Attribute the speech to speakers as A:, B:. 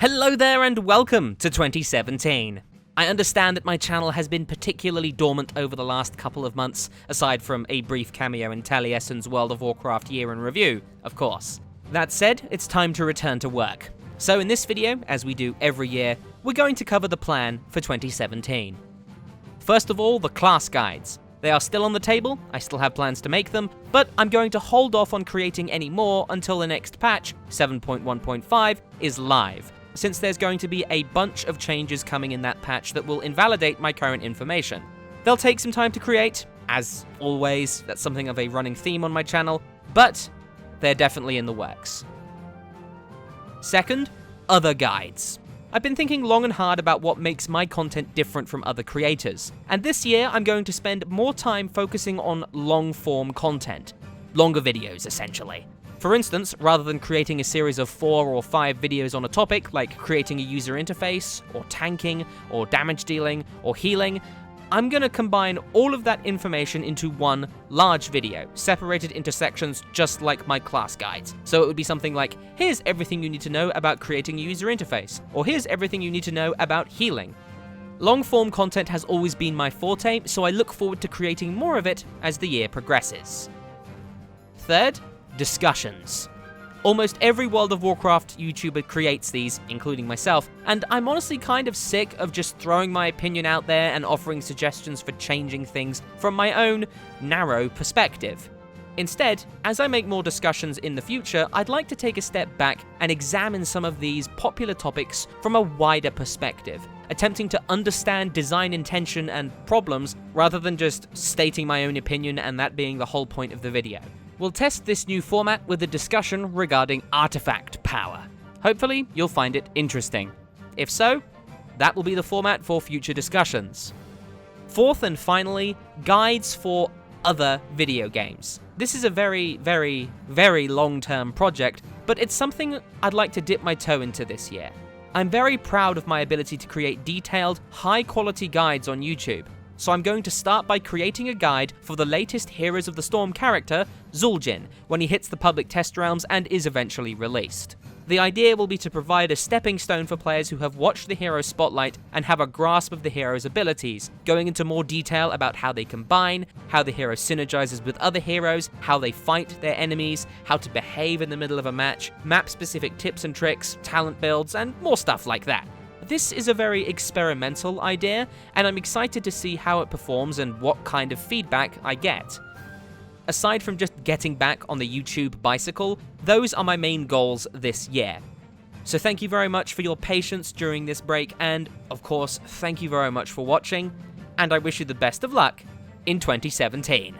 A: Hello there and welcome to 2017. I understand that my channel has been particularly dormant over the last couple of months, aside from a brief cameo in Taliesin's World of Warcraft year in review, of course. That said, it's time to return to work. So in this video, as we do every year, we're going to cover the plan for 2017. First of all, the class guides. They are still on the table, I still have plans to make them, but I'm going to hold off on creating any more until the next patch, 7.1.5, is live, since there's going to be a bunch of changes coming in that patch that will invalidate my current information. They'll take some time to create, as always, that's something of a running theme on my channel, but they're definitely in the works. Second, other guides. I've been thinking long and hard about what makes my content different from other creators, and this year I'm going to spend more time focusing on long-form content. Longer videos, essentially. For instance, rather than creating a series of 4 or 5 videos on a topic, like creating a user interface, or tanking, or damage dealing, or healing, I'm gonna combine all of that information into one large video, separated into sections just like my class guides. So it would be something like, here's everything you need to know about creating a user interface, or here's everything you need to know about healing. Long-form content has always been my forte, so I look forward to creating more of it as the year progresses. Third, discussions. Almost every World of Warcraft YouTuber creates these, including myself, and I'm honestly kind of sick of just throwing my opinion out there and offering suggestions for changing things from my own narrow perspective. Instead, as I make more discussions in the future, I'd like to take a step back and examine some of these popular topics from a wider perspective, attempting to understand design intention and problems rather than just stating my own opinion and that being the whole point of the video. We'll test this new format with a discussion regarding artifact power. Hopefully, you'll find it interesting. If so, that will be the format for future discussions. Fourth and finally, guides for other video games. This is a very, very, very long-term project, but it's something I'd like to dip my toe into this year. I'm very proud of my ability to create detailed, high-quality guides on YouTube. So I'm going to start by creating a guide for the latest Heroes of the Storm character, Zul'jin, when he hits the public test realms and is eventually released. The idea will be to provide a stepping stone for players who have watched the hero spotlight and have a grasp of the hero's abilities, going into more detail about how they combine, how the hero synergizes with other heroes, how they fight their enemies, how to behave in the middle of a match, map-specific tips and tricks, talent builds, and more stuff like that. This is a very experimental idea, and I'm excited to see how it performs and what kind of feedback I get. Aside from just getting back on the YouTube bicycle, those are my main goals this year. So thank you very much for your patience during this break, and of course, thank you very much for watching, and I wish you the best of luck in 2017.